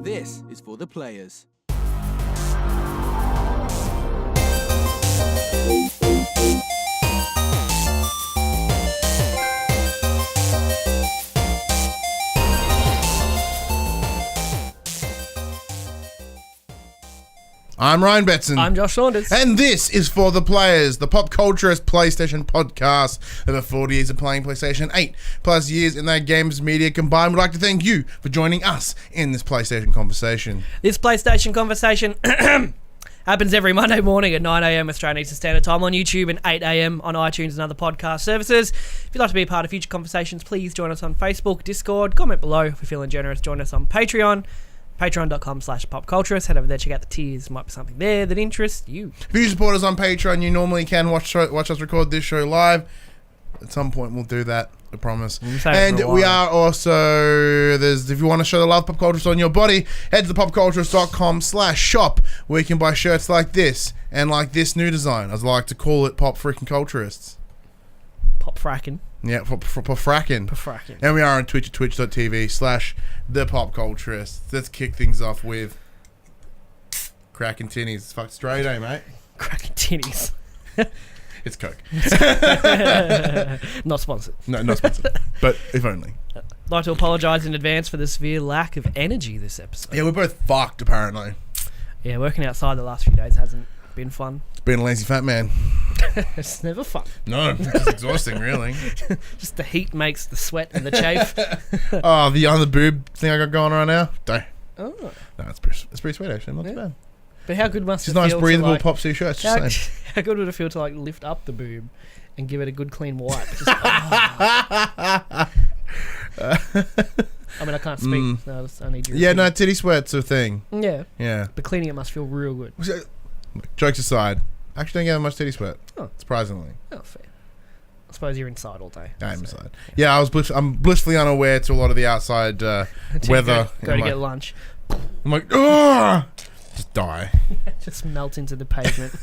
This is for the players. I'm Ryan Betson. I'm Josh Saunders. And this is For the Players, the pop culturist PlayStation podcast. Over 40 years of playing PlayStation, 8 plus years in that games media combined. We'd like to thank you for joining us in this PlayStation conversation. This PlayStation conversation happens every Monday morning at 9 a.m. Australian Eastern Standard Time on YouTube and 8 a.m. on iTunes and other podcast services. If you'd like to be a part of future conversations, please join us on Facebook, Discord, comment below. If you're feeling generous, join us on Patreon. Patreon.com/popculturist. Head over there, check out the tiers. Might be something there that interests you. If you support us on Patreon, you normally can watch us record this show live. At some point, we'll do that. I promise. And we are also, if you want to show the love Pop Culturist on your body, head to the popculturist.com/shop, where you can buy shirts like this and like this new design, as I like to call it, Pop Freaking Culturists. Pop fracking. Yeah, for fracking. And we are on Twitch at twitch.tv/thepopculturist. Let's kick things off with cracking tinnies. It's fucked straight, eh, mate? Cracking tinnies. It's Coke. Not sponsored. No, not sponsored. But if only. I'd like to apologise in advance for the severe lack of energy this episode. Yeah, we're both fucked, apparently. Yeah, working outside the last few days hasn't been fun. It's been a lazy fat man. It's never fun. No, it's exhausting, really. Just the heat makes the sweat and the chafe. Oh, the other boob thing I got going right now? Don't. Oh. No, it's pretty sweet, actually. Not too bad. But how good must It's it nice, feel breathable to, PopC shirts. how, Just how good would it feel to lift up the boob and give it a good clean wipe? Just, I mean, I can't speak. So I need your yeah, no, titty sweat's a thing. Yeah. Yeah. But cleaning it must feel real good. Jokes aside, I actually don't get much titty sweat. Oh. Surprisingly. Oh, fair. I suppose you're inside all day. I'm inside. Yeah, I'm blissfully unaware to a lot of the outside weather. Go to get lunch. I'm like, oh, just die. Just melt into the pavement.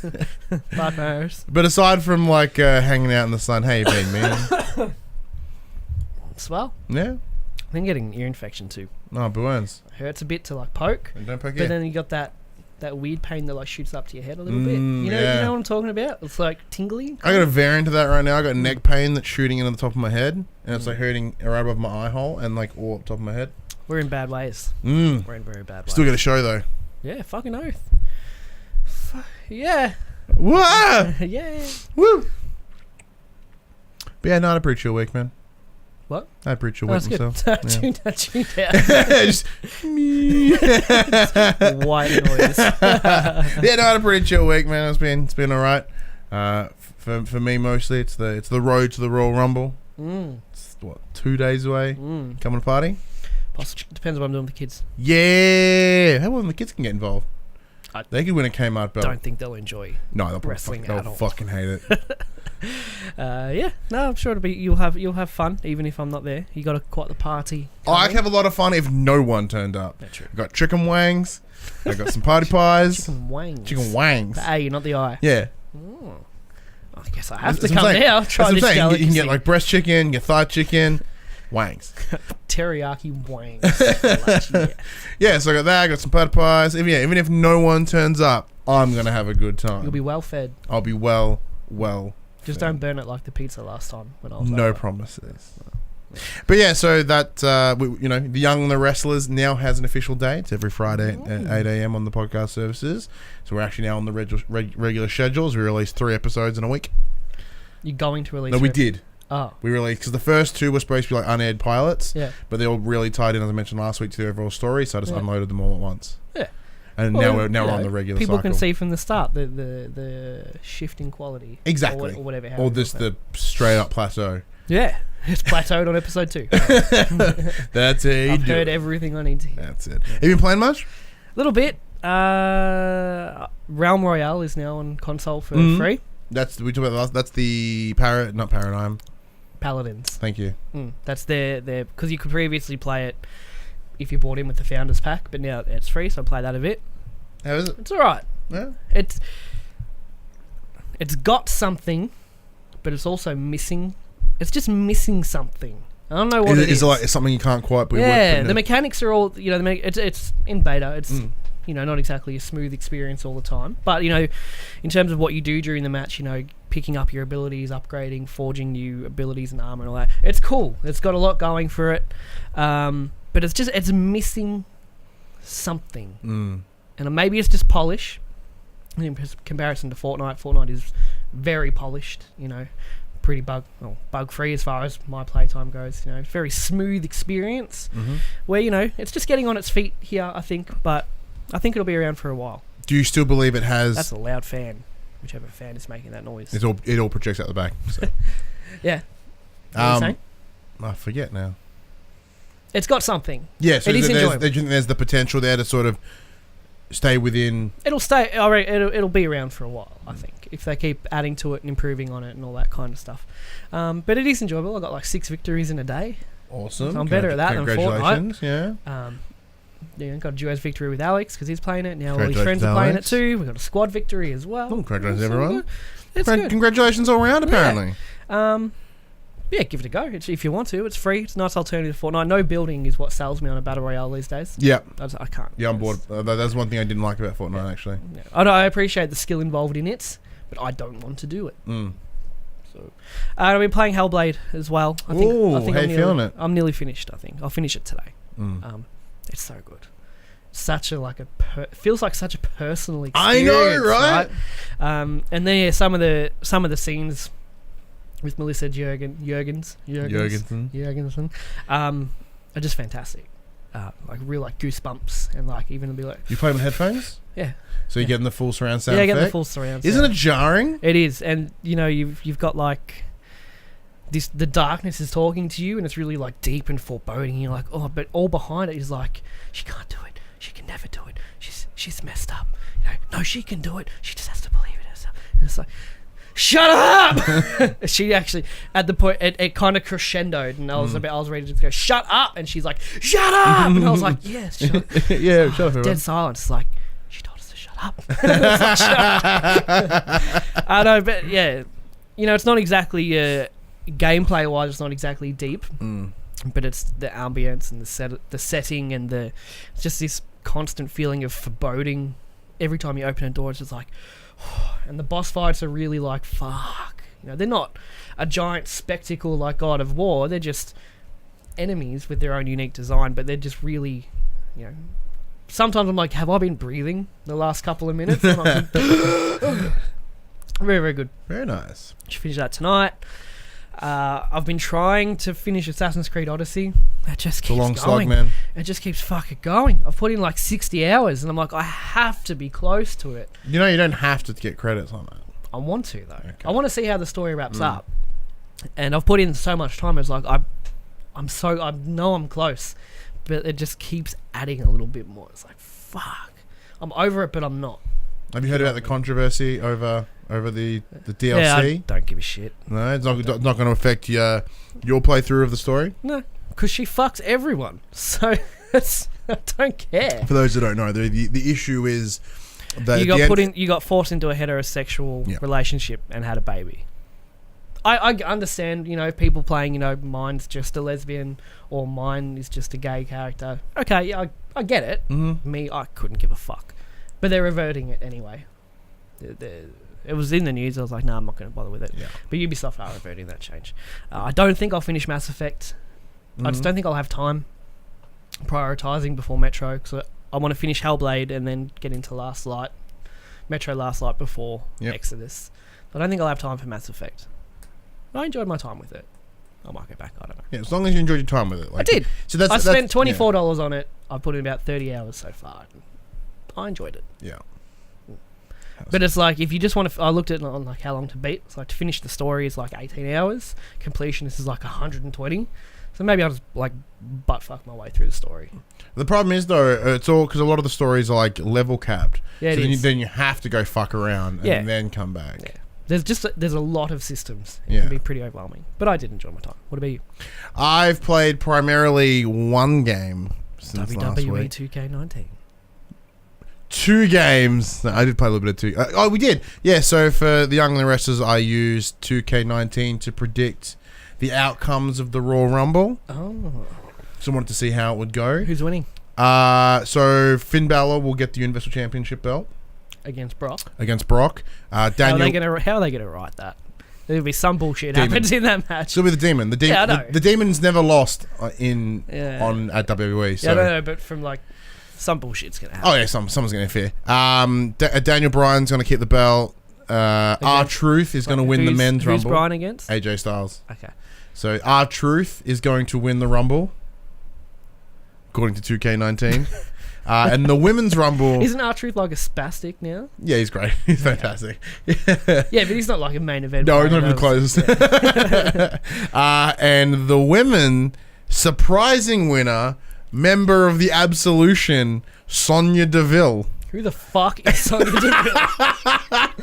Partners. But aside from hanging out in the sun, how you been, man? Swell. Yeah. I've been getting an ear infection too. Oh, burns. Hurts a bit to poke. And don't poke But then you got that weird pain that shoots up to your head a little bit. You know what I'm talking about? It's tingly. I got a variant of that right now. I got neck pain that's shooting in on the top of my head, and it's hurting right above my eye hole and all up top of my head. We're in bad ways. We're in very bad ways. Still got a show though. Yeah, fucking oath. Yeah. Whoa! Yeah. Woo! But yeah, no, I had a pretty chill week, man. What? I had a pretty chill week myself. I tuned out. Just me. White noise. Yeah, no, I had a pretty chill week, man. It's been alright. For me mostly, it's the road to the Royal Rumble. It's 2 days away. Coming to party. Depends what I'm doing with the kids. Yeah, how well the kids can get involved. They could win a Kmart belt. Don't think they'll enjoy. No, they'll wrestling at all. fucking hate it. Yeah, no, I'm sure you'll have fun even if I'm not there. You got quite the party. I'd have a lot of fun if no one turned up. That's true. I got chicken wangs. I got some party pies. Chicken wangs. The A, not the I. Yeah. Oh. I guess I have to come now. Try this delicacy. You can get breast chicken, get thigh chicken, wangs. Teriyaki wangs. Yeah, so I got that. I got some party pies. Even if no one turns up, I'm gonna have a good time. You'll be well fed. I'll be well. Just don't burn it like the pizza last time when I was no promises. But yeah, so that the Young and the Wrestlers now has an official date. It's every Friday at 8 a.m. on the podcast services. So we're actually now on the regular schedules. We released 3 episodes in a week. You're going to release? No, we did. Oh, we released because the first 2 were supposed to be unaired pilots. Yeah, but they all really tied in, as I mentioned last week, to the overall story. So I just unloaded them all at once. Yeah. And now we're on the regular people cycle. Can see from the start the shift in quality. Exactly. Or whatever. Or just the straight up plateau. Yeah. It's plateaued on episode 2. That's it. I've heard everything I need to hear. That's it. Have you been playing much? A little bit. Realm Royale is now on console for free. That's the Paradigm. Paladins. Thank you. That's their because you could previously play it if you bought in with the Founders Pack, but now it's free, so I play that a bit. How is it? It's alright. Yeah. It's got something, but it's also missing. It's just missing something. I don't know what it is. Is it like something you can't quite put the mechanics are all, it's in beta. It's, not exactly a smooth experience all the time. But, in terms of what you do during the match, picking up your abilities, upgrading, forging new abilities and armor and all that. It's cool. It's got a lot going for it. But it's missing something. And maybe it's just polish. In comparison to Fortnite is very polished, pretty bug-free as far as my playtime goes. Very smooth experience where, it's just getting on its feet here, I think. But I think it'll be around for a while. Do you still believe it has... That's a loud fan. Whichever fan is making that noise. It all projects out the back. So. Yeah. What are you saying? I forget now. It's got something. Yeah, so it is enjoyable. There's the potential there to sort of stay within... It'll stay... It'll be around for a while, I think, if they keep adding to it and improving on it and all that kind of stuff. But it is enjoyable. I got like 6 victories in a day. Awesome. So I'm better at that than Fortnite. Yeah. Got a duos victory with Alex because he's playing it. Now all his friends are playing it too. We've got a squad victory as well. Oh, congratulations, everyone. It's good. Congratulations all around, apparently. Yeah, give it a go. If you want to. It's free. It's a nice alternative to Fortnite. No building is what sells me on a Battle Royale these days. Yeah. I can't. Yeah, I'm bored. That's one thing I didn't like about Fortnite, actually. Yeah. I appreciate the skill involved in it, but I don't want to do it. So, I've been playing Hellblade as well. I think how you feeling it? I'm nearly finished, I think. I'll finish it today. It's so good. Such a feels like such a personal experience. I know, right? And then some of the scenes with Melissa Jurgensen are just fantastic. Real goosebumps and even be like. You play with headphones? Yeah. So you're getting the full surround sound. Yeah, getting the full surround. Isn't it jarring? It is, and you've got this. The darkness is talking to you, and it's really deep and foreboding. And you're like, oh, but all behind it is she can't do it. She can never do it. She's messed up. No, she can do it. She just has to believe in herself. And it's like, shut up! She actually, at the point, it kind of crescendoed, and I was ready to go, shut up! And she's like, shut up! And I was like, yes, shut up. Yeah, shut up. Dead silence. It's like, she told us to shut up. Shut up. I know, but yeah, it's not exactly gameplay-wise. It's not exactly deep, but it's the ambience and the setting, and it's just this constant feeling of foreboding. Every time you open a door, it's just like. And the boss fights are really fuck. They're not a giant spectacle like God of War. They're just enemies with their own unique design, but they're just really, Sometimes I'm like, have I been breathing the last couple of minutes? Very, very good. Very nice. Should finish that tonight. I've been trying to finish Assassin's Creed Odyssey. It just keeps going. It's a long slog, man. It just keeps fucking going. I've put in 60 hours, and I'm like, I have to be close to it. You don't have to get credits on it. I want to, though. Okay. I want to see how the story wraps up. And I've put in so much time. It's like, I know I'm close, but it just keeps adding a little bit more. It's like, fuck. I'm over it, but I'm not. Have you heard about the controversy over the DLC? Yeah, I don't give a shit. No, it's not going to affect your playthrough of the story? No, because she fucks everyone. So I don't care. For those that don't know, the issue is that you got forced into a heterosexual relationship and had a baby. I understand, people playing, mine's just a lesbian or mine is just a gay character. Okay, yeah, I get it. Me, I couldn't give a fuck. But they're reverting it anyway. It was in the news. I was like, no, I'm not going to bother with it. Yeah. But Ubisoft are reverting that change. I don't think I'll finish Mass Effect. I just don't think I'll have time prioritising before Metro. Because I want to finish Hellblade and then get into Metro Last Light before Exodus. But I don't think I'll have time for Mass Effect. I enjoyed my time with it. I might go back. I don't know. Yeah, as long as you enjoyed your time with it. I did. So I spent $24 on it. I put in about 30 hours so far. I enjoyed it. Yeah. But it's if you just want to... I looked at it on how long to beat. It's to finish the story is 18 hours. Completion is 120. So maybe I'll just butt fuck my way through the story. The problem is though, it's all because a lot of the stories are level capped. Yeah, so then you have to go fuck around and then come back. Yeah. There's a lot of systems. It can be pretty overwhelming. But I did enjoy my time. What about you? I've played primarily one game since last week. WWE 2K19. 2 games. No, I did play a little bit of 2. We did. Yeah, so for the Young and the Restless, I used 2K19 to predict the outcomes of the Royal Rumble. Oh. So I wanted to see how it would go. Who's winning? So Finn Balor will get the Universal Championship belt Against Brock. Daniel. How are they gonna write that? There'll be some bullshit happens in that match. Still with the Demon. Yeah, I know. The Demon's never lost at WWE. So. Yeah, I don't know, but from like some bullshit's gonna happen. Oh yeah, someone's gonna interfere. Daniel Bryan's gonna keep the belt. R-Truth is gonna win the men's Rumble. Who's Bryan against? AJ Styles. Okay. So R-Truth is going to win the Rumble, according to 2K19. And the women's Rumble... Isn't R-Truth like a spastic now? Yeah, he's great. He's fantastic. Yeah, but he's not like a main event. No, he's not even close. Yeah. And the women, surprising winner, member of the Absolution, Sonya Deville. Who the fuck is Sonya Deville?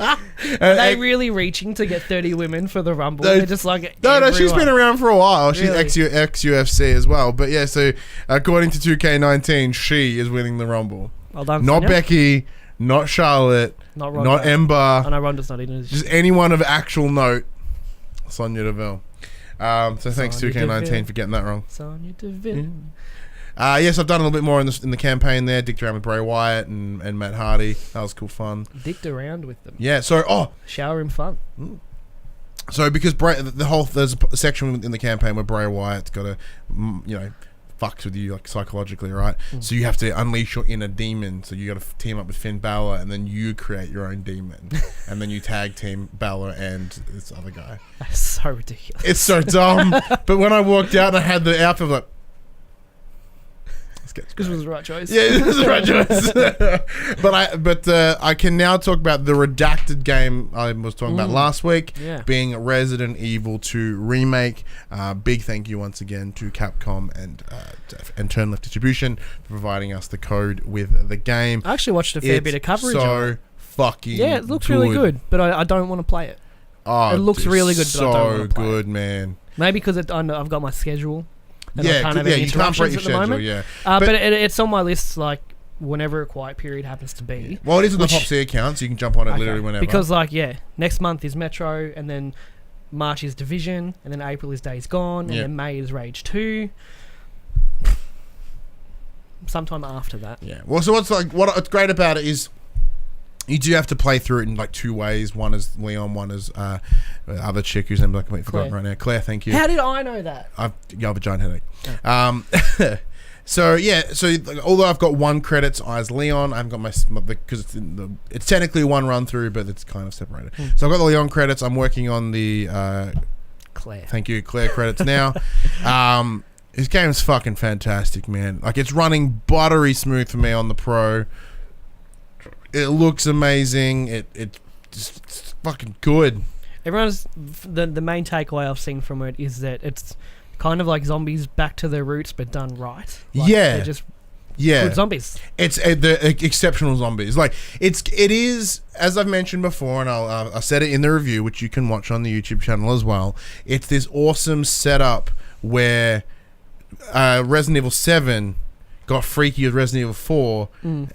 Are they really reaching to get 30 women for the Rumble? They're just like no, she's been around for a while. She's Really? ex-UFC as well. But yeah, so according to 2K19, she is winning the Rumble. Well done, Not Sonya. Becky, not Charlotte, Not Ronda. not Ember. I know Ronda's not in it. Just anyone of actual note, Sonya Deville. So thanks Sonya 2K19 Deville. for getting that wrong. Sonya Deville. Yes, I've done a little bit more in the campaign there. Dicked around with Bray Wyatt and Matt Hardy. That was cool fun. Dicked around with them. Yeah, so Shower room fun. because there's a section in the campaign where Bray Wyatt's got to, fucks with you like psychologically, right? So you have to unleash your inner demon. So you got to team up with Finn Balor, and then you create your own demon, and then you tag team Balor and this other guy. That's so ridiculous. It's so dumb. But when I walked out and I had the outfit, I was like, This was the right choice. yeah, this is the right choice. but I can now talk about the redacted game I was talking about last week, being Resident Evil 2 Remake. Big thank you once again to Capcom and Turn Left Distribution for providing us the code with the game. I actually watched a fair bit of coverage on it. Fucking it looks really good, but I don't want to play it. Oh, it looks really good, but I don't want to play good, it. Man. Maybe because I've got my schedule. And Yeah, I can't have any you can't break interruptions your at the schedule, moment. yeah. But it's on my list, like, whenever a quiet period happens to be. Well, it is on the PopC account, so you can jump on it literally whenever. Because, next month is Metro, and then March is Division, and then April is Days Gone, and then May is Rage 2. Sometime after that. Yeah. Well, so what's great about it is you do have to play through it in like two ways. One is Leon, one is other chick whose name I'm forgotten right now. Claire, thank you. How did I know that? I have a giant headache. Oh. So although I've got one credits as Leon, I haven't got my because it's technically one run through, but it's kind of separated. So I've got the Leon credits. I'm working on the Claire. Thank you, Claire credits now. This game's fucking fantastic, man. Like, it's running buttery smooth for me on the Pro. It looks amazing. It's just fucking good. Everyone's the main takeaway I've seen from it is that it's kind of like zombies back to their roots, but done right. Like, they're just good zombies. It's the exceptional zombies. Like, it is, as I've mentioned before, and I said it in the review, which you can watch on the YouTube channel as well. It's this awesome setup where Resident Evil 7 got freaky with Resident Evil 4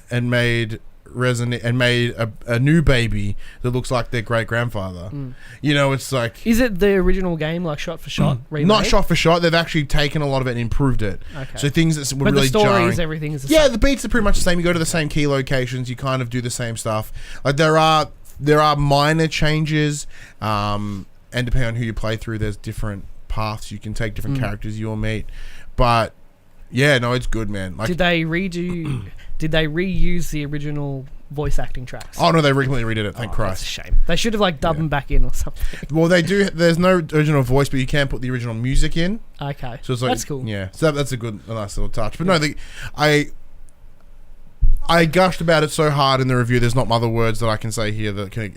and made a new baby that looks like their great grandfather. It's like, is it the original game, like shot for shot? Not shot for shot. They've actually taken a lot of it and improved it. Okay. So things that were but really the stories, jarring. everything is the same. The beats are pretty much the same. You go to the same key locations. You kind of do the same stuff. Like, there are minor changes, and depending on who you play through, there's different paths you can take, different characters you'll meet. But yeah, no, it's good, man. Like, did they reuse the original voice acting tracks? Oh no, they recently redid it. Thank Christ. That's a shame. They should have dubbed them back in or something. Well, they do. There's no original voice, but you can put the original music in. Okay, so it's like, that's cool. Yeah, so that's a nice little touch. But no, I gushed about it so hard in the review. There's not other words that I can say here that can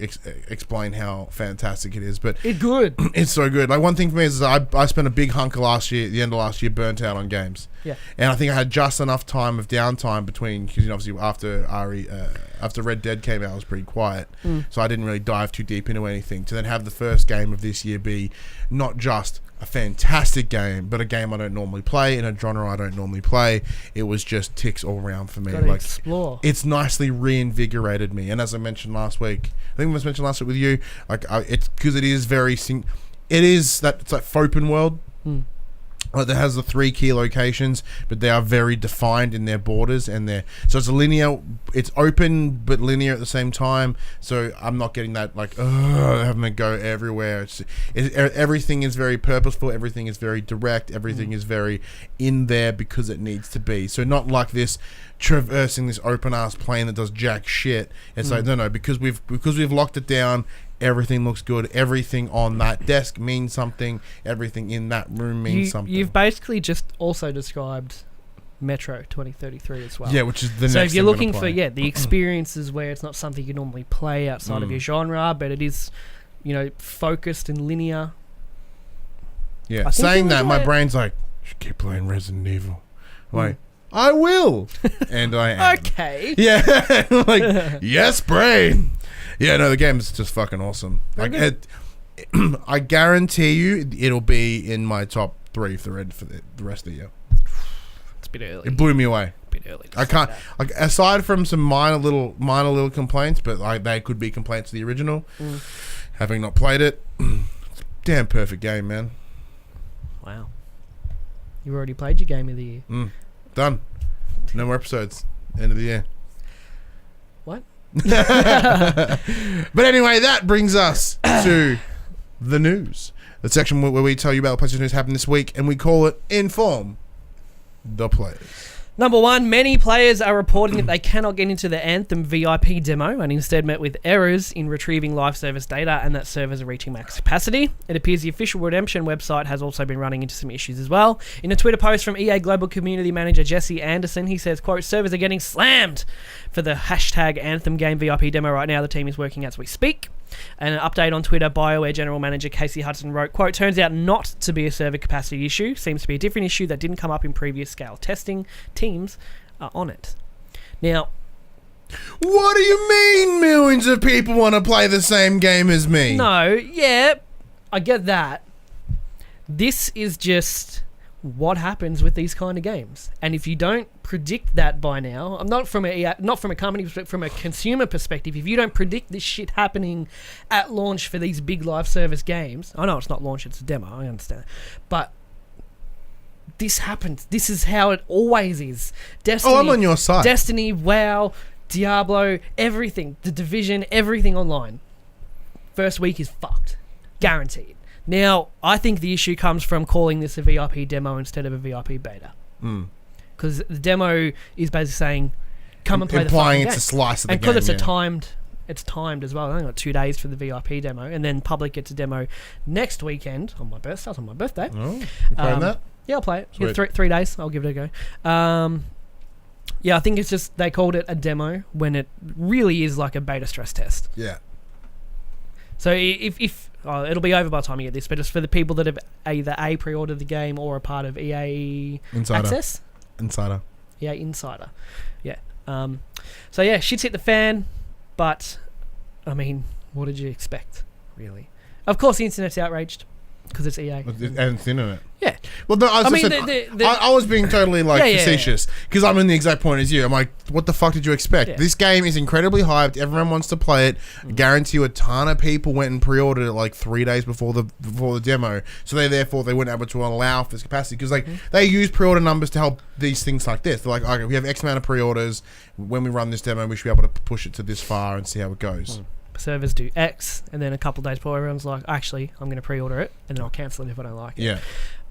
explain how fantastic it is. But it's good. It's so good. Like, one thing for me is I spent a big hunk of the end of last year, burnt out on games. Yeah. And I think I had just enough time of downtime between, because obviously after Red Dead came out, I was pretty quiet. So I didn't really dive too deep into anything. To then have the first game of this year be not just a fantastic game, but a game I don't normally play in a genre I don't normally play. It was just ticks all around for me. Gotta explore. It's nicely reinvigorated me. And as I mentioned last week, I think I mentioned last week with you, it's because it is very it is that it's like open world. Like that has the 3 key locations, but they are very defined in their borders and so it's a linear. It's open but linear at the same time. So I'm not getting that like having to go everywhere. Everything is very purposeful. Everything is very direct. Everything is very in there because it needs to be. So not like this traversing this open ass plane that does jack shit. It's like no, because we've locked it down. Everything looks good. Everything on that desk means something. Everything in that room means something. You've basically just also described Metro 2033 as well. Yeah, which is the next So if you're thing looking I'm for gonna play. the experiences where it's not something you normally play outside of your genre, but it is, focused and linear. Yeah, saying that, my brain's like, you should keep playing Resident Evil. Like, I will. And I am. Okay. Yeah. Like, yes, brain. Yeah, no, the game's just fucking awesome. Like, I guarantee you it'll be in my top 3 for the rest of the year. It's a bit early. It blew me away. A bit early. I can't, like, aside from some minor little complaints, but like they could be complaints to the original. Having not played it, damn perfect game, man. Wow. You've already played your game of the year. Done. No more episodes. End of the year. What? But anyway, that brings us to the news. The section where we tell you about the PlayStation news happened this week, and we call it Inform the Players. Number 1, many players are reporting that they cannot get into the Anthem VIP demo and instead met with errors in retrieving live service data and that servers are reaching max capacity. It appears the official Redemption website has also been running into some issues as well. In a Twitter post from EA Global Community Manager Jesse Anderson, he says, quote, servers are getting slammed for the hashtag Anthem game VIP demo right now. The team is working as we speak. And an update on Twitter, BioWare General Manager Casey Hudson wrote, quote, turns out not to be a server capacity issue. Seems to be a different issue that didn't come up in previous scale testing. Teams are on it. Now, what do you mean millions of people want to play the same game as me? No, yeah, I get that. This is just what happens with these kind of games. And if you don't predict that by now, not from a company perspective, from a consumer perspective, if you don't predict this shit happening at launch for these big live service games, I know it's not launch, it's a demo, I understand, but this happens. This is how it always is. Destiny, I'm on your side. Destiny, WoW, Diablo, everything, The Division, everything online. First week is fucked. Guaranteed. Now, I think the issue comes from calling this a VIP demo instead of a VIP beta. Because the demo is basically saying, come and play the fucking game. Implying it's a slice of the game. game. And because it's timed as well. I only got 2 days for the VIP demo, and then public gets a demo next weekend on my birthday. That's on my birthday. Oh, you playing that? Yeah, I'll play it. Sweet. Yeah, 3 days. I'll give it a go. Yeah, I think it's just they called it a demo when it really is like a beta stress test. Yeah. So if it'll be over by the time you get this, but it's for the people that have either pre-ordered the game or are part of EA Access. Insider. Yeah, Insider. Yeah. So yeah, shit's hit the fan, but I mean, what did you expect, really? Of course, the internet's outraged because it's EA. And it's the internet. Yeah. Well, no, I was being totally facetious because I'm in the exact point as you. I'm like, what the fuck did you expect? Yeah. This game is incredibly hyped. Everyone wants to play it. I guarantee you a ton of people went and pre-ordered it like 3 days before the demo. So they weren't able to allow for this capacity because they use pre-order numbers to help these things like this. They're like, okay, we have X amount of pre-orders. When we run this demo, we should be able to push it to this far and see how it goes. Servers do X, and then a couple of days before, everyone's like, actually, I'm going to pre-order it, and then I'll cancel it if I don't like it. Yeah.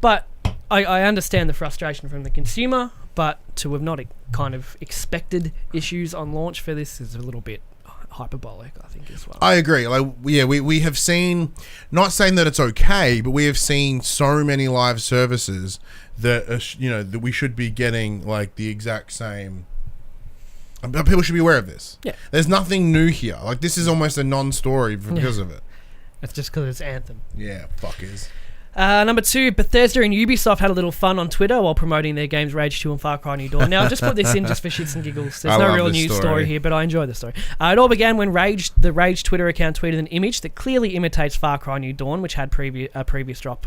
But I understand the frustration from the consumer, but to have not kind of expected issues on launch for this is a little bit hyperbolic, I think, as well. I agree. We have seen, not saying that it's okay, but we have seen so many live services that that we should be getting like the exact same. People should be aware of this. Yeah. There's nothing new here. Like, this is almost a non-story because of it. It's just because it's Anthem. Yeah, fuckers. Number 2, Bethesda and Ubisoft had a little fun on Twitter while promoting their games Rage 2 and Far Cry New Dawn. Now, I'll just put this in just for shits and giggles. There's no real news story here, but I enjoy the story. It all began when the Rage Twitter account tweeted an image that clearly imitates Far Cry New Dawn, which had previous drop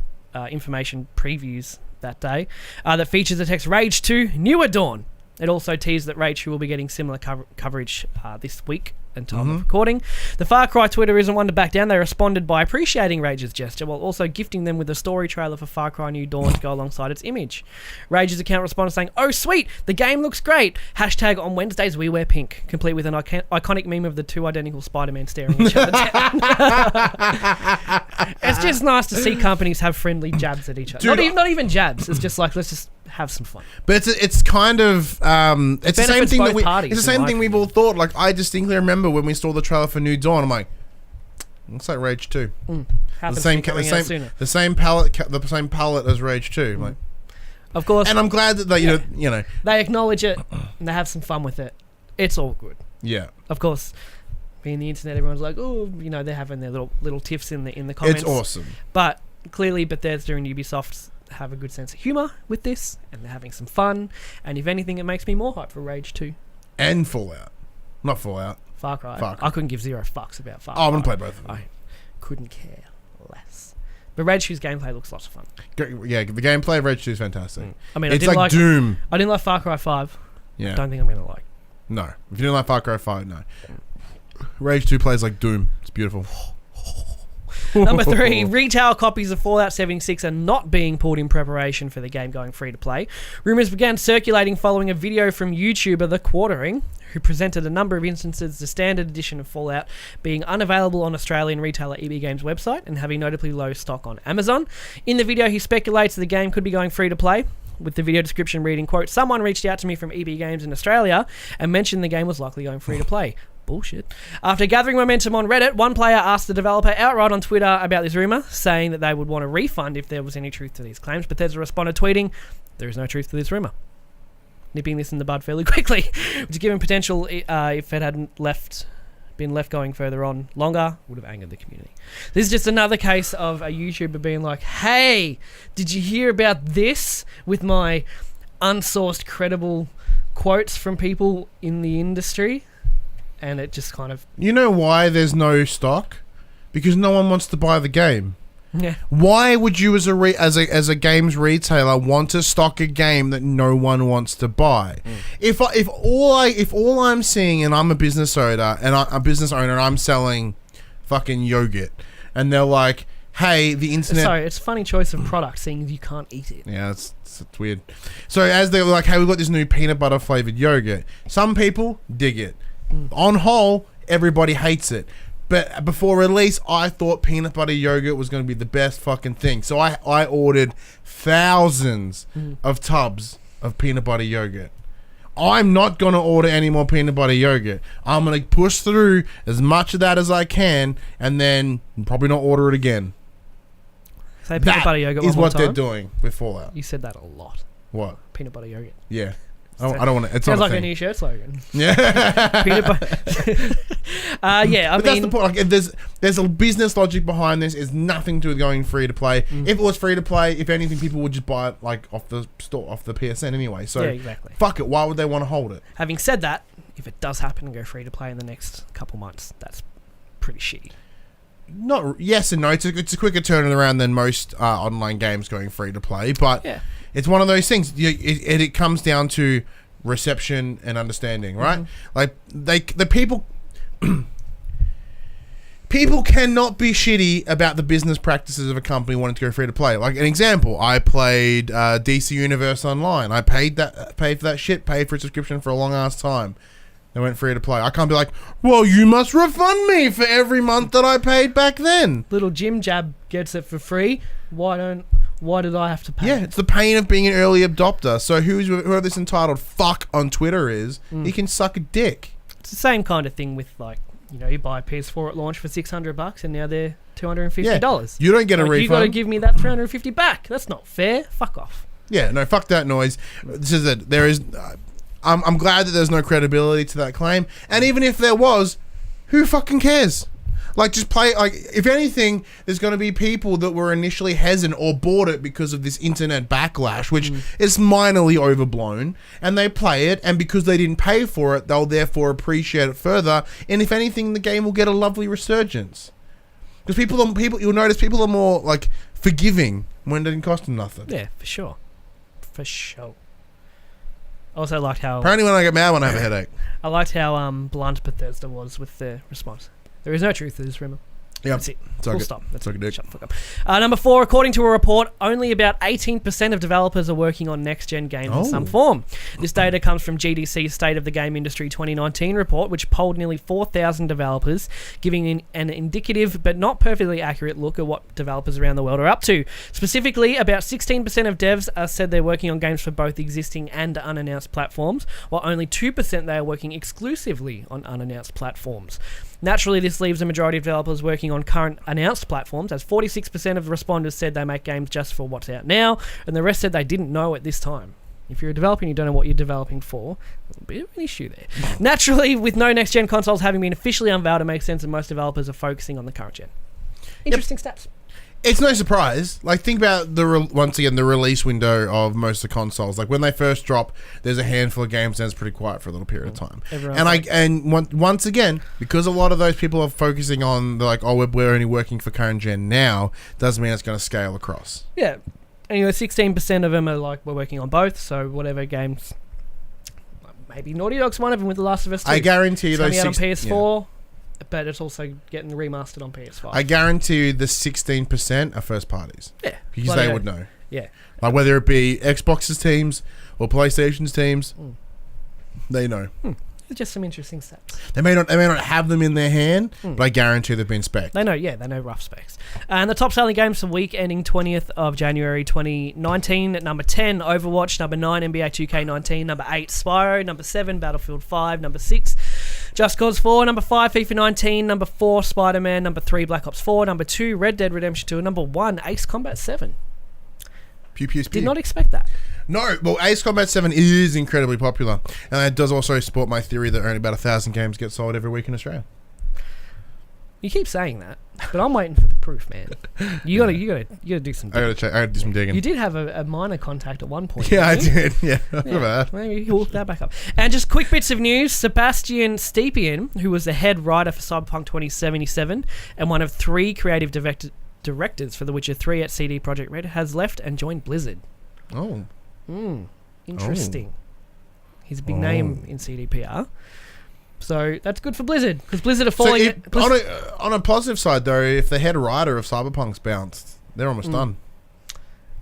information previews that day, that features the text Rage 2 Newer Dawn. It also teased that Rage 2 will be getting similar coverage this week and time of recording. The Far Cry Twitter isn't one to back down. They responded by appreciating Rage's gesture while also gifting them with a story trailer for Far Cry New Dawn to go alongside its image. Rage's account responded saying, "Oh sweet, the game looks great. Hashtag on Wednesdays we wear pink," complete with an iconic meme of the two identical Spider-Man staring each other down. It's just nice to see companies have friendly jabs at each other. Dude, Not even jabs. It's just like, let's just have some fun. But it's kind of it's the same thing parties, it's the same thing we've all thought. Like, I distinctly remember when we saw the trailer for New Dawn, I'm like, looks like Rage 2. The same palette as Rage 2. Like, of course. And I'm glad that they, you know they acknowledge it and they have some fun with it. It's all good. Yeah. Of course, being the internet, everyone's like, oh, they're having their little tiffs in the comments. It's awesome. But clearly Bethesda and Ubisoft have a good sense of humour with this, and they're having some fun. And if anything, it makes me more hyped for Rage 2. And Fallout. Not Fallout. Far Cry. I couldn't give zero fucks about Far Cry. I'm going to play both of them. I couldn't care less. But Rage 2's gameplay looks lots of fun. Yeah, the gameplay of Rage 2 is fantastic. I mean, it's like Doom. I didn't like Far Cry 5. Yeah. Don't think I'm going to like. No. If you didn't like Far Cry 5, no. Rage 2 plays like Doom. It's beautiful. Number 3, retail copies of Fallout 76 are not being pulled in preparation for the game going free to play. Rumours began circulating following a video from YouTuber The Quartering, who presented a number of instances of the standard edition of Fallout being unavailable on Australian retailer EB Games website and having notably low stock on Amazon. In the video, he speculates the game could be going free to play, with the video description reading, quote, "Someone reached out to me from EB Games in Australia and mentioned the game was likely going free to play." Bullshit. After gathering momentum on Reddit, one player asked the developer outright on Twitter about this rumour, saying that they would want a refund if there was any truth to these claims. Bethesda responded tweeting, "There is no truth to this rumour," nipping this in the bud fairly quickly, which, given potential if it hadn't been left going further on longer, would have angered the community. This is just another case of a YouTuber being like, "Hey, did you hear about this?" with my unsourced credible quotes from people in the industry. And it just kind of... You know why there's no stock? Because no one wants to buy the game. Yeah. Why would you, as a games retailer, want to stock a game that no one wants to buy? If all I'm seeing, and I'm a business owner, and I'm selling fucking yogurt, and they're like, "Hey, the internet..." Sorry, it's a funny choice of product, seeing as you can't eat it. Yeah, it's weird. So as they're like, "Hey, we've got this new peanut butter flavored yogurt," some people dig it. On whole, everybody hates it. But before release, I thought peanut butter yogurt was going to be the best fucking thing. So I ordered thousands of tubs of peanut butter yogurt. I'm not going to order any more peanut butter yogurt. I'm going to push through as much of that as I can and then probably not order it again. Say peanut butter yogurt is one more what they're time. doing with Fallout. You said that a lot. What? Peanut butter yogurt. Yeah. I don't want to. It's sounds not like a a thing. new shirt slogan. Yeah. Peanut butter. Yeah, But that's the point. Like, there's a business logic behind this. It's nothing to do with going free to play. If it was free to play, if anything, people would just buy it like off the store, off the PSN anyway. So yeah, exactly. Fuck it. Why would they want to hold it? Having said that, if it does happen and go free to play in the next couple months, that's pretty shitty. Not yes and no. It's a quicker turnaround than most online games going free to play. But Yeah. it's one of those things. It comes down to reception and understanding, right? Like the people. People cannot be shitty about the business practices of a company wanting to go free to play. Like an example, I played DC Universe Online. I paid for that shit, paid for a subscription for a long ass time. They went free to play. I can't be like, well, you must refund me for every month that I paid back then. Little Jim Jab gets it for free. Why did I have to pay? Yeah, it's the pain of being an early adopter. So whoever this entitled fuck on Twitter is, he can suck a dick. It's the same kind of thing with like, you buy a PS4 at launch for $600 and now they're $250. Yeah, you don't get a refund. You got to give me that $350 back. That's not fair. Fuck off. Yeah, no, fuck that noise. This is it. There is. I'm glad that there's no credibility to that claim. And even if there was, who fucking cares? Like, just play. Like, if anything, there's going to be people that were initially hesitant or bought it because of this internet backlash, which is minorly overblown, and they play it, and because they didn't pay for it, they'll therefore appreciate it further. And if anything, the game will get a lovely resurgence. Because you'll notice people are more like forgiving when it didn't cost them nothing. Yeah, for sure. For sure. Also liked how Apparently when I get mad when I have a headache. I liked how blunt Bethesda was with their response. There is no truth to this rumor. Yeah, That's it. Full stop. That's Suck it. a dick. Shut the fuck up. Number 4, according to a report, only about 18% of developers are working on next-gen games in some form. This data comes from GDC's State of the Game Industry 2019 report, which polled nearly 4,000 developers, giving an indicative but not perfectly accurate look at what developers around the world are up to. Specifically, about 16% of devs said they're working on games for both existing and unannounced platforms, while only 2% they are working exclusively on unannounced platforms. Naturally, this leaves a majority of developers working on current announced platforms, as 46% of responders said they make games just for what's out now, and the rest said they didn't know at this time. If you're a developer and you don't know what you're developing for, a bit of an issue there. Naturally, with no next-gen consoles having been officially unveiled, it makes sense that most developers are focusing on the current gen. Interesting stats. It's no surprise. Like, think about once again the release window of most of the consoles. Like when they first drop, there's a handful of games and it's pretty quiet for a little period of time. Once again, because a lot of those people are focusing on we're only working for current gen now, doesn't mean it's going to scale across. Yeah, and 16% of them are we're working on both. So whatever games, maybe Naughty Dog's one of them with The Last of Us 2. I guarantee it's those coming out on PS4. Yeah. But it's also getting remastered on PS5. I guarantee the 16% are first parties. Yeah. Because they would know. Yeah. Like whether it be Xbox's teams or PlayStation's teams, they know. Just some interesting stats. They may not have them in their hand, but I guarantee they've been spec'd. They know rough specs. And the top selling games for week ending 20th of January 2019, at number 10, Overwatch, number 9, NBA 2K19, number 8, Spyro, number 7, Battlefield 5, number 6, Just Cause 4, number 5, FIFA 19, number 4, Spider-Man, number 3, Black Ops 4, number 2, Red Dead Redemption 2, and number 1, Ace Combat 7. Pew, pew, pew. Did not expect that. No, well, Ace Combat 7 is incredibly popular, and it does also support my theory that only about 1,000 games get sold every week in Australia. You keep saying that, but I'm waiting for the proof, man. You gotta do some digging. I gotta do some digging. You did have a minor contact at one point. Yeah, I didn't you? did. Yeah, Yeah, maybe you'll hook that back up. And just quick bits of news: Sebastian Stepien, who was the head writer for Cyberpunk 2077 and one of 3 creative directors for The Witcher 3 at CD Projekt Red, has left and joined Blizzard. Oh. Interesting. He's a big name in CDPR. So that's good for Blizzard, because Blizzard are falling... On a positive side, though, if the head writer of Cyberpunk's bounced, they're almost done.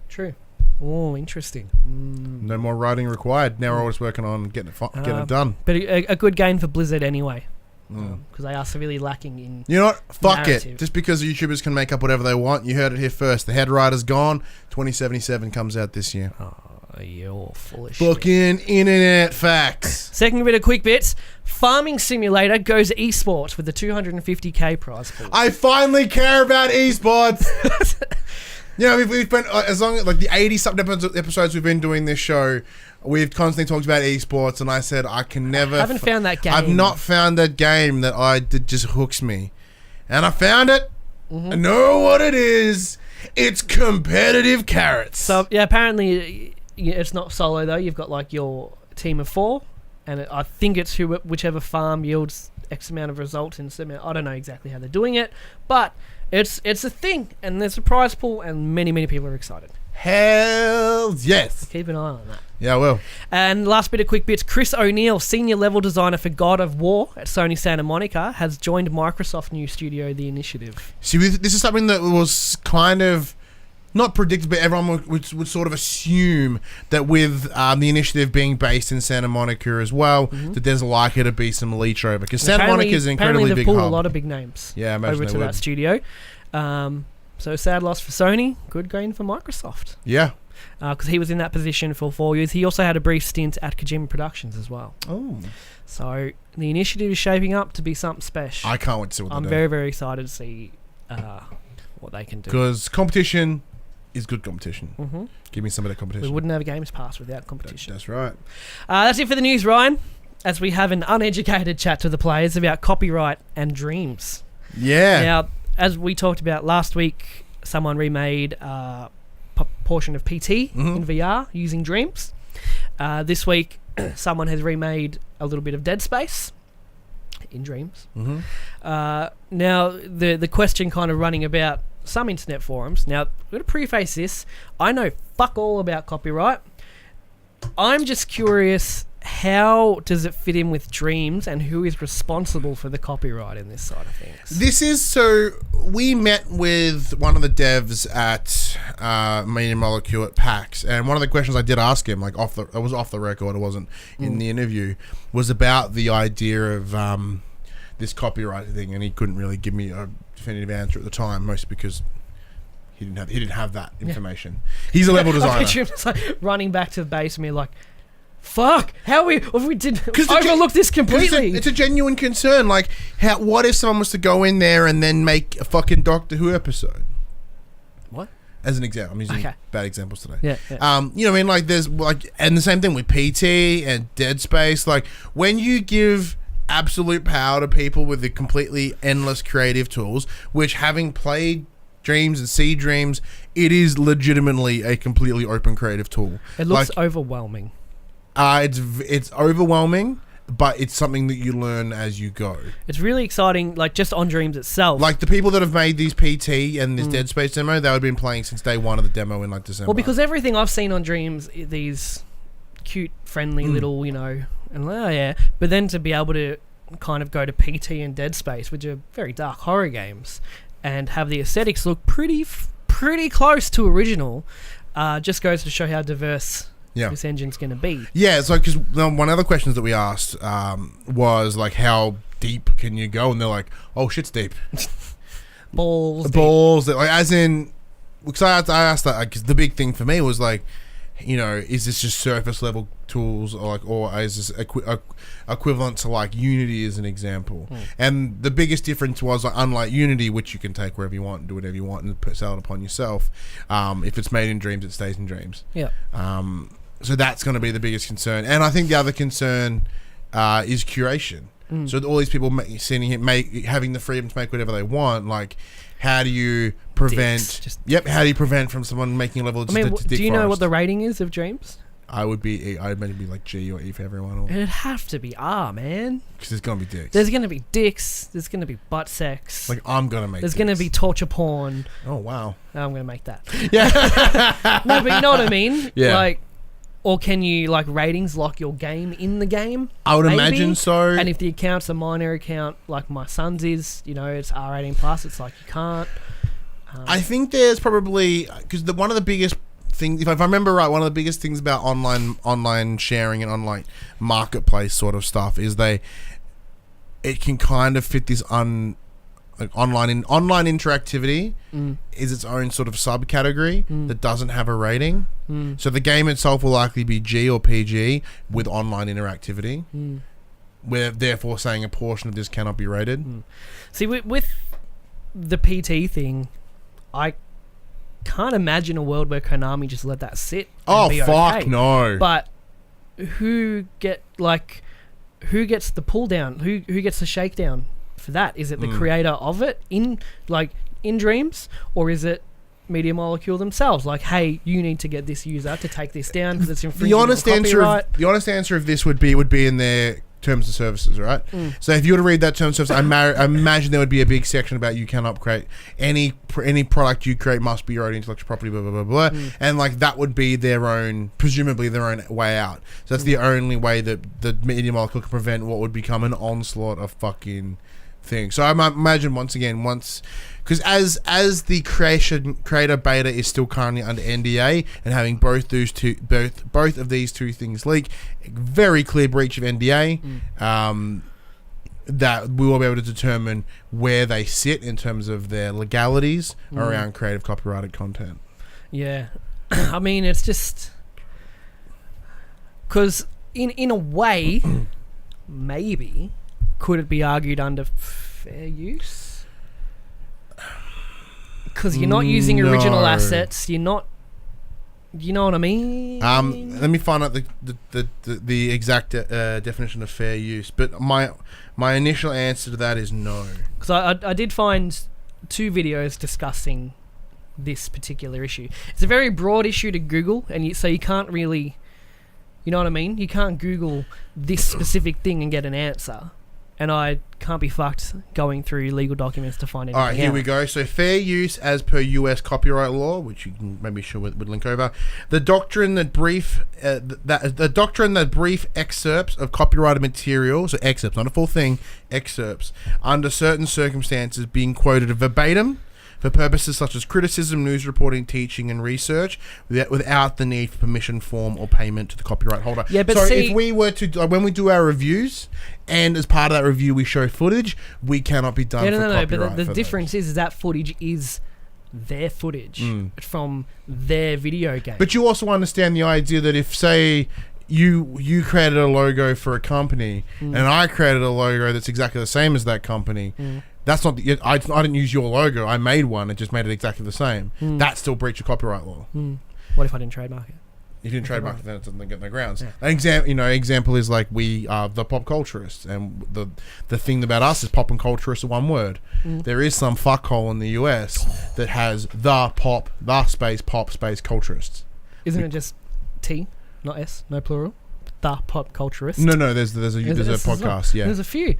True. Oh, interesting. No more writing required. Now we're always working on getting it done. But a good gain for Blizzard anyway, because they are severely lacking in... You know what? Fuck narrative. it. Just because YouTubers can make up whatever they want, you heard it here first. The head writer's gone. 2077 comes out this year. Oh, you're full of shit. Fucking internet facts. Second bit of quick bits. Farming Simulator goes esports with the 250k prize pool. I finally care about esports. We've been as long as the 80-something episodes we've been doing this show, we've constantly talked about esports, and I said I can never. I haven't found that game. I've not found that game that just hooks me, and I found it. I know what it is. It's competitive carrots. So yeah, apparently it's not solo though. You've got your team of 4, and I think it's whichever farm yields X amount of results in some. I don't know exactly how they're doing it, but it's a thing, and there's a prize pool, and many people are excited. Hell yes. Keep an eye on that. Yeah, I will. And last bit of quick bits. Chris O'Neill, senior level designer for God of War at Sony Santa Monica, has joined Microsoft's new studio, The Initiative. See, this is something that was kind of not predicted, but everyone would sort of assume that with The Initiative being based in Santa Monica as well, that there's likely to be some leech over, because Santa Monica is an incredibly big hub. Apparently they've pulled a lot of big names over to that studio. So sad loss for Sony, good gain for Microsoft. Yeah. Because he was in that position for 4 years. He also had a brief stint at Kojima Productions as well. Oh. So The Initiative is shaping up to be something special. I can't wait to see what they do. I'm very, very excited to see what they can do. Because competition is good competition. Give me some of that competition. We wouldn't have a Games Pass without competition. That's right. That's it for the news, Ryan, as we have an uneducated chat to the players about copyright and dreams. Yeah. Now, as we talked about last week, someone remade a portion of PT in VR using Dreams. This week, someone has remade a little bit of Dead Space in Dreams. Now, the question kind of running about some internet forums. Now, I'm going to preface this. I know fuck all about copyright. I'm just curious, how does it fit in with Dreams, and who is responsible for the copyright in this side of things? We met with one of the devs at Media Molecule at PAX, and one of the questions I did ask him, like it was off the record, it wasn't in the interview, was about the idea of this copyright thing, and he couldn't really give me a definitive answer at the time, mostly because he didn't have that information. He's a level designer. I picture him just like running back to the base and be like, fuck, how we did overlook this completely. It's a genuine concern. Like, what if someone was to go in there and then make a fucking Doctor Who episode? What? As an example, I'm using bad examples today. Yeah. You know what I mean? Like, there's like, and the same thing with PT and Dead Space. Like, when you give absolute power to people with the completely endless creative tools, which, having played Dreams and see Dreams, it is legitimately a completely open creative tool. It looks overwhelming. It's overwhelming, but it's something that you learn as you go. It's really exciting, like just on Dreams itself. Like the people that have made these PT and this Dead Space demo, they have been playing since day one of the demo in like December. Well, because everything I've seen on Dreams, these cute, friendly little, and but then to be able to kind of go to PT and Dead Space, which are very dark horror games, and have the aesthetics look pretty close to original, just goes to show how diverse this engine's going to be. Yeah, it's like, because one of the questions that we asked was like, how deep can you go? And they're like, oh, shit's deep. Balls. Like, as in, because I asked that, because the big thing for me was like, is this just surface level tools, or is this equivalent to like Unity as an example? And the biggest difference was, like, unlike Unity, which you can take wherever you want and do whatever you want and sell it upon yourself, if it's made in Dreams, it stays in Dreams. Yeah. So that's going to be the biggest concern, and I think the other concern is curation. So all these people having the freedom to make whatever they want, like, how do you prevent? How do you prevent from someone making a level of do you know what the rating is of Dreams? I'd imagine it'd be like G or E for everyone. It'd have to be R, man. Because there's gonna be dicks. There's gonna be dicks. There's gonna be butt sex. Like, I'm gonna make. There's gonna be torture porn. Oh wow. I'm gonna make that. Yeah. No, but you know what I mean. Yeah. Like, or can you like ratings lock your game in the game? I would imagine so. And if the account's a minor account, like my son's is, it's R18 plus. It's like you can't. I think there's probably, because one of the biggest things, if I remember right, one of the biggest things about online sharing and online marketplace sort of stuff is it can kind of fit this online interactivity is its own sort of subcategory that doesn't have a rating. So the game itself will likely be G or PG with online interactivity. We're therefore saying a portion of this cannot be rated. See, with the PT thing, I can't imagine a world where Konami just let that sit. Oh, be fuck okay. no. But who gets the pull down? Who gets the shakedown for that? Is it the creator of it in Dreams, or is it Media Molecule themselves? Like, hey, you need to get this user to take this down because it's infringing on copyright. The honest answer of this would be in their terms of services, right? So if you were to read that terms of services, I imagine there would be a big section about you cannot create any product you create must be your own intellectual property, blah blah blah blah, and like that would be presumably their own way out. So that's the only way that the Media Molecule can prevent what would become an onslaught of fucking things. So I imagine because as the creator beta is still currently under NDA and having both of these two things leak, very clear breach of NDA, that we will be able to determine where they sit in terms of their legalities around creative copyrighted content. Yeah. I mean, it's just because in a way, maybe could it be argued under fair use? Because you're not using original assets. You're not. You know what I mean? Let me find out the exact definition of fair use. But my initial answer to that is no. Because I did find 2 videos discussing this particular issue. It's a very broad issue to Google, and so you can't really. You know what I mean? You can't Google this specific thing and get an answer. and I can't be fucked going through legal documents to find anything All right, here out. we go. So fair use as per US copyright law, which you can maybe sure would link over. The doctrine that brief excerpts of copyrighted material, so excerpts, not a full thing, excerpts, under certain circumstances being quoted verbatim for purposes such as criticism, news reporting, teaching, and research, without the need for permission form or payment to the copyright holder. Yeah, but so see, if we were to, when we do our reviews, and as part of that review we show footage, we cannot be done for copyright. But the for difference is that footage is their footage from their video game. But you also understand the idea that if, say, you created a logo for a company and I created a logo that's exactly the same as that company, that's not I didn't use your logo. I made one. It just made it exactly the same. That's still breach of copyright law. What if I didn't trademark it? If you didn't trademark it, then it doesn't get no grounds. Yeah. An example is like we are the pop culturists, and the thing about us is pop and culturist are one word. There is some fuckhole in the US that has the space culturists. Isn't it just T, not S, no plural? The pop culturist. No. There's a podcast. Yeah, There's a few.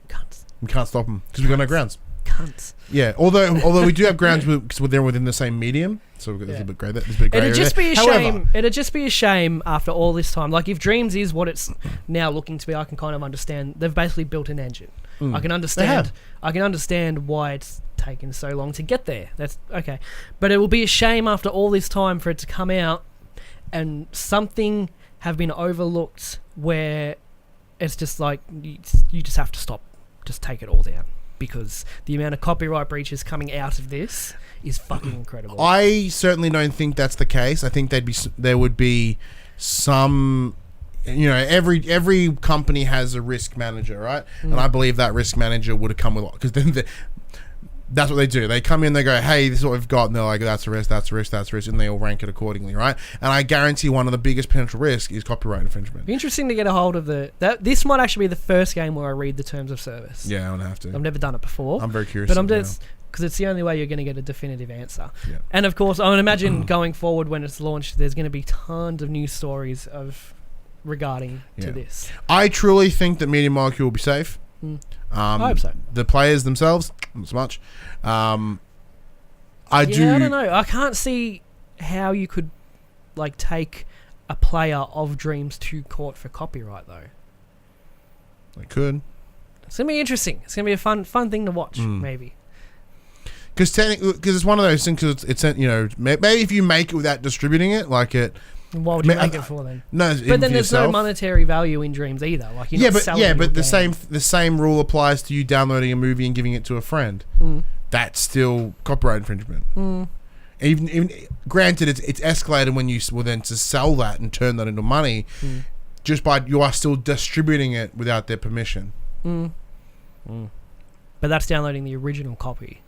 Cunts. we can't stop them because we got no grounds. Cunts. Yeah, although we do have grounds because they're within the same medium, so we've got there's a bit grey. There's a bit grey It'd area just be a there. However, shame. It'd just be a shame after all this time. Like if Dreams is what it's now looking to be, I can kind of understand. They've basically built an engine. I can understand. I can understand why it's taken so long to get there. That's okay, but it will be a shame after all this time for it to come out and something have been overlooked where it's just like you just have to stop, just take it all down. Because the amount of copyright breaches coming out of this is fucking incredible. I certainly don't think that's the case. I think there would be some, every company has a risk manager, right? And I believe that risk manager would have come with, because then that's what they do. They come in, they go, hey, this is what we've got, and they're like, that's a risk, and they all rank it accordingly, right? And I guarantee one of the biggest potential risks is copyright infringement. Be interesting to get a hold of this might actually be the first game where I read the terms of service. Yeah, I'm gonna have to. I've never done it before. I'm very curious. But I'm just, because it's the only way you're going to get a definitive answer. Yeah. And of course, I would imagine going forward when it's launched, there's going to be tons of news stories regarding to this. I truly think that Media Molecule will be safe. I hope so. The players themselves, not so much. I don't know. I can't see how you could take a player of Dreams to court for copyright though. They could. It's gonna be interesting. It's gonna be a fun thing to watch. Maybe. Because it's one of those things. Cause it's maybe if you make it without distributing it, like it. Why would you make it for then? No, but then there's no monetary value in Dreams either. Like you're not selling but the same rule applies to you downloading a movie and giving it to a friend. That's still copyright infringement. Even granted, it's escalated when you will then to sell that and turn that into money. Just by you are still distributing it without their permission. But that's downloading the original copy.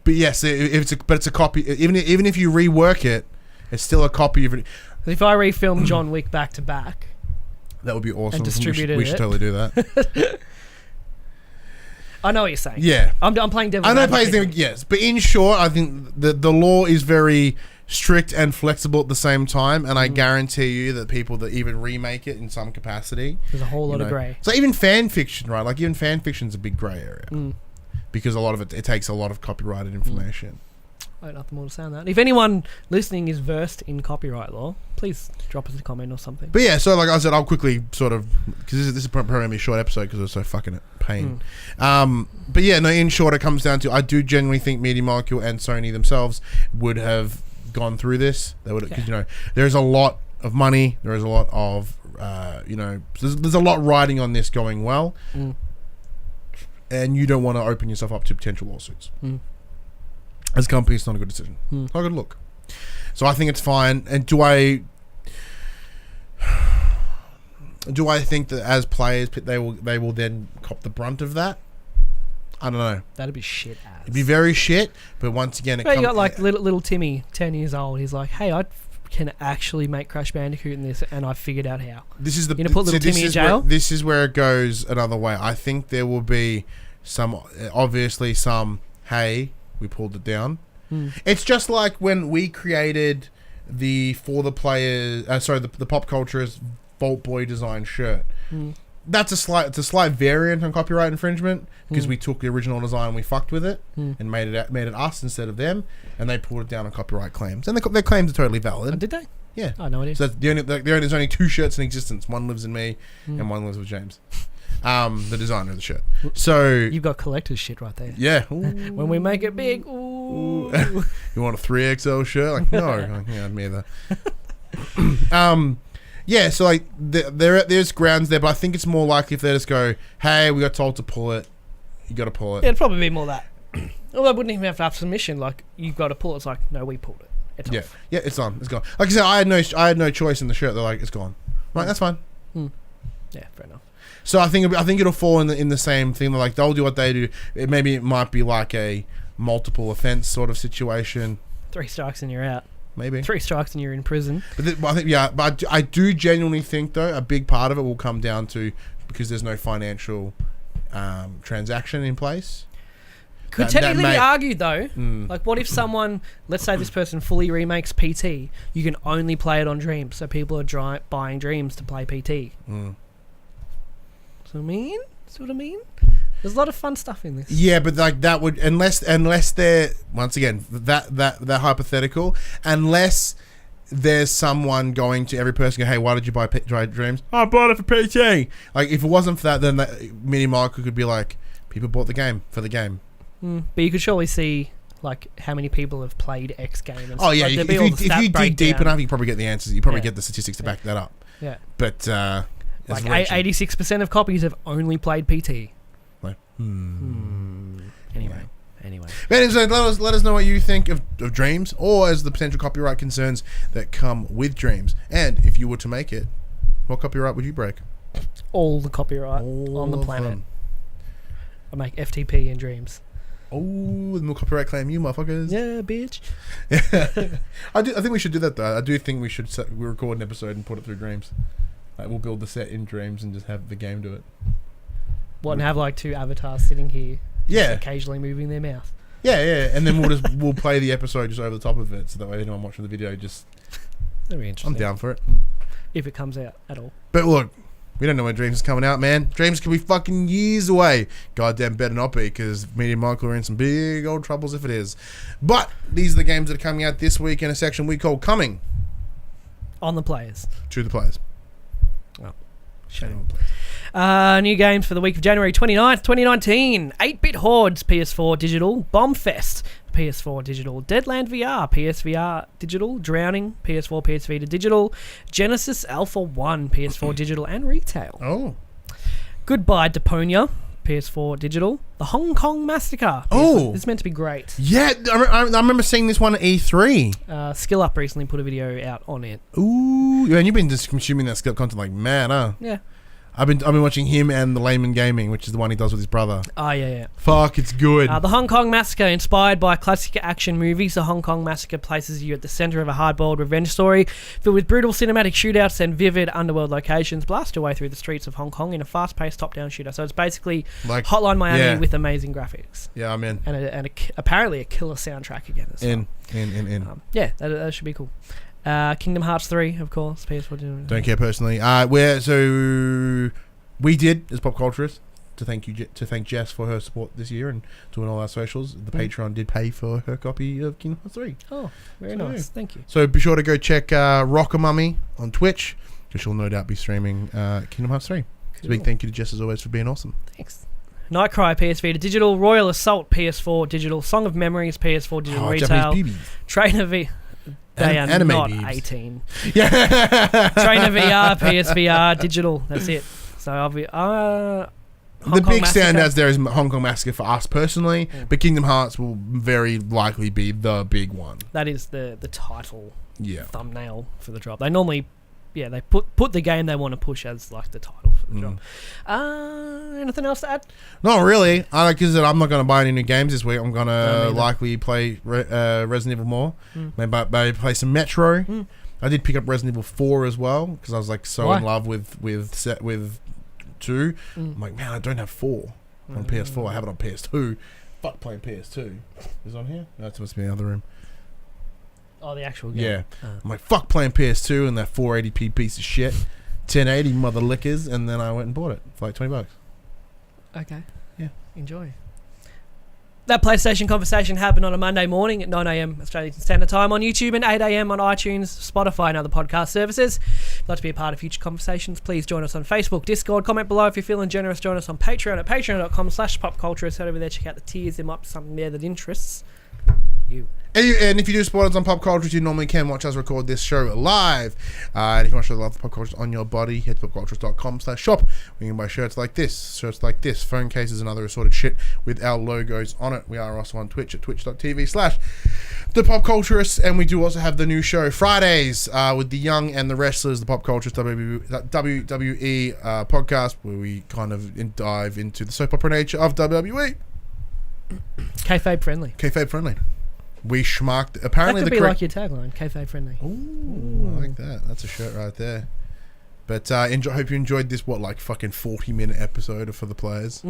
But yes, it's a copy. Even if you rework it. It's still a copy of it. If I refilm John Wick back to back, that would be awesome. And distributed we should totally do that. I know what you're saying. Yeah, I'm playing devil's advocate. Yes, but in short, I think the law is very strict and flexible at the same time, and I guarantee you that people that even remake it in some capacity, there's a whole lot of grey. So even fan fiction, right? Like even fan fiction's a big grey area because a lot of it takes a lot of copyrighted information. I have nothing more to say on that. If anyone listening is versed in copyright law, please drop us a comment or something. But yeah, so like I said, I'll quickly sort of, because this is probably going to be a short episode because it was so fucking pain. But yeah, no, in short, it comes down to, I do genuinely think Media Molecule and Sony themselves would have gone through this. They would, because there's a lot of money, there is a lot of, there's a lot riding on this going well, and you don't want to open yourself up to potential lawsuits. As a company, it's not a good decision. Not a good look. So I think it's fine. And do I think that as players they will then cop the brunt of that? I don't know. That'd be shit ass. It'd be very shit. But once again, you got little Timmy, 10 years old. He's like, hey, I can actually make Crash Bandicoot in this, and I figured out how. This is the. You're gonna put little Timmy in jail. This is where it goes another way. I think there will be obviously some. Hey. We pulled it down. It's just like when we created the Pop Culturist Vault Boy design shirt. It's a slight variant on copyright infringement because we took the original design and we fucked with it and made it us instead of them, and they pulled it down on copyright claims, and their claims are totally valid. Oh, did they? Yeah. Oh, no idea. So there's only 2 shirts in existence. One lives in me, and one lives with James, the designer of the shirt. So You've got collector's shit right there. yeah. When we make it big, ooh. You want a 3XL shirt? Like, no. Like, yeah, me either. Yeah, so like there's grounds there, but I think it's more likely if they just go, hey, we got told to pull it, you got to pull it. Yeah, it'd probably be more that. Well, I wouldn't even have to have submission. Like, you've got to pull it. It's like, no, we pulled it. It's off. Yeah, it's on. It's gone. Like I said, I had no choice in the shirt. They're like, it's gone. Right, that's fine. Yeah, fair enough. So I think it'll fall in the same thing. Like they'll do what they do. Maybe it might be like a multiple offense sort of situation. 3 strikes and you're out. Maybe 3 strikes and you're in prison. But I think but I do genuinely think though a big part of it will come down to because there's no financial transaction in place. Could technically be argued though. Like, what if someone, let's say this person fully remakes PT, you can only play it on Dreams, so people are buying Dreams to play PT. So see what I mean? There's a lot of fun stuff in this. Yeah, but like that would unless they're once again that hypothetical, unless there's someone going to every person go, hey, why did you buy Dreams? Oh, I bought it for PT. Like if it wasn't for that, then Mini Michael could be like, people bought the game for the game. But you could surely see like how many people have played X game. And oh yeah, like, if you dig deep enough, you probably get the answers. You probably get the statistics to back that up. Yeah, but like 86% of copies have only played PT. Like, Anyway. But anyway, let us know what you think of Dreams, or as the potential copyright concerns that come with Dreams. And if you were to make it, what copyright would you break? All the copyright on the planet. I make FTP and Dreams. Oh, no copyright claim, you motherfuckers. Yeah, bitch. I think we should do that though. I do think we should record an episode and put it through Dreams. Like, we'll build the set in Dreams and just have the game do it. What, and have like 2 avatars sitting here, occasionally moving their mouth. Yeah, and then we'll play the episode just over the top of it, so that way anyone watching the video just. That'd be interesting. I'm down for it. If it comes out at all. But look, we don't know when Dreams is coming out, man. Dreams could be fucking years away. Goddamn better not be, because me and Michael are in some big old troubles if it is. But these are the games that are coming out this week in a section we call Coming. On the players. To the players. Well, shame. New games for the week of January 29th, 2019. 8-Bit Hordes, PS4 Digital. Bombfest, PS4 Digital. Deadland VR, PSVR Digital. Drowning, PS4, PS Vita Digital. Genesis Alpha 1, PS4 Digital and Retail. Oh. Goodbye Deponia, PS4 Digital. The Hong Kong Massacre. Oh. This is meant to be great. Yeah, I remember seeing this one at E3. Skill Up recently put a video out on it. Ooh. And you've been just consuming that Skill Up content like mad, huh? Yeah. I've been watching him and the Layman Gaming, which is the one he does with his brother. Oh, yeah. Fuck, it's good. The Hong Kong Massacre, inspired by classic action movies, the Hong Kong Massacre places you at the centre of a hard-boiled revenge story filled with brutal cinematic shootouts and vivid underworld locations. Blast your way through the streets of Hong Kong in a fast-paced top-down shooter. So it's basically like Hotline Miami with amazing graphics. Yeah, I'm in. And apparently a killer soundtrack again as well. In. Yeah, that should be cool. Kingdom Hearts 3, of course. PS4. Don't care personally. We did as pop culturists to thank Jess for her support this year and doing all our socials. The Patreon did pay for her copy of Kingdom Hearts 3. Oh, very nice. Thank you. So be sure to go check Rockamummy on Twitch, because she'll no doubt be streaming Kingdom Hearts 3. Cool. So big thank you to Jess as always for being awesome. Thanks. Nightcry, PS Vita Digital. Royal Assault, PS4 Digital. Song of Memories, PS4 Digital Retail. Trainer V. They are not beebies. 18. Yeah. Trainer VR, PSVR, Digital. That's it. So obviously, the big standouts there is Hong Kong Massacre for us personally, but Kingdom Hearts will very likely be the big one. That is the title thumbnail for the drop. They normally, they put the game they want to push as like the title for the drop. Anything else to add? Not really. Because I'm not going to buy any new games this week. I'm going to likely play Resident Evil more. Maybe play some Metro. I did pick up Resident Evil 4 as well because I was like so in love with 2. I'm like, man, I don't have 4 on PS4. I have it on PS2. Fuck playing PS2. Is it on here? No, it's supposed to be in the other room. Oh, the actual game. Yeah. I'm like, fuck playing PS2 and that 480p piece of shit. 1080 mother lickers, and then I went and bought it for like $20. Okay. Yeah. Enjoy. That PlayStation conversation happened on a Monday morning at 9 a.m. Australian Standard Time on YouTube and 8 a.m. on iTunes, Spotify and other podcast services. If you'd like to be a part of future conversations, please join us on Facebook, Discord, comment below if you're feeling generous. Join us on Patreon at patreon.com/popculturist. Head over there, check out the tiers. There might be something there that interests you. And if you do support us on Pop Culture, you normally can watch us record this show live. And if you want to show the love of Pop Culture on your body, head to popculturist.com/shop. We can buy shirts like this, phone cases, and other assorted shit with our logos on it. We are also on Twitch at twitch.tv/thepopculturists. And we do also have the new show Fridays with the Young and the Wrestlers, the Pop Culturist WWE podcast, where we kind of dive into the soap opera nature of WWE. Kayfabe friendly. Kayfabe friendly. We schmucked. Apparently, that could be like your tagline, kayfabe friendly. Ooh, I like that. That's a shirt right there. But hope you enjoyed this. What, fucking 40-minute episode of For the Players?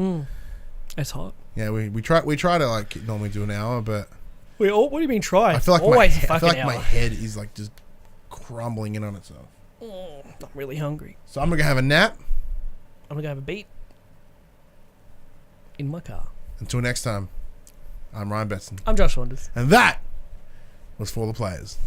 It's hot. Yeah, we try to normally do an hour, but What do you mean try? I feel like my head is just crumbling in on itself. I'm really hungry. So I'm gonna go have a nap. I'm gonna go have a beat in my car. Until next time, I'm Ryan Betson. I'm Josh Saunders. And that was For the Players.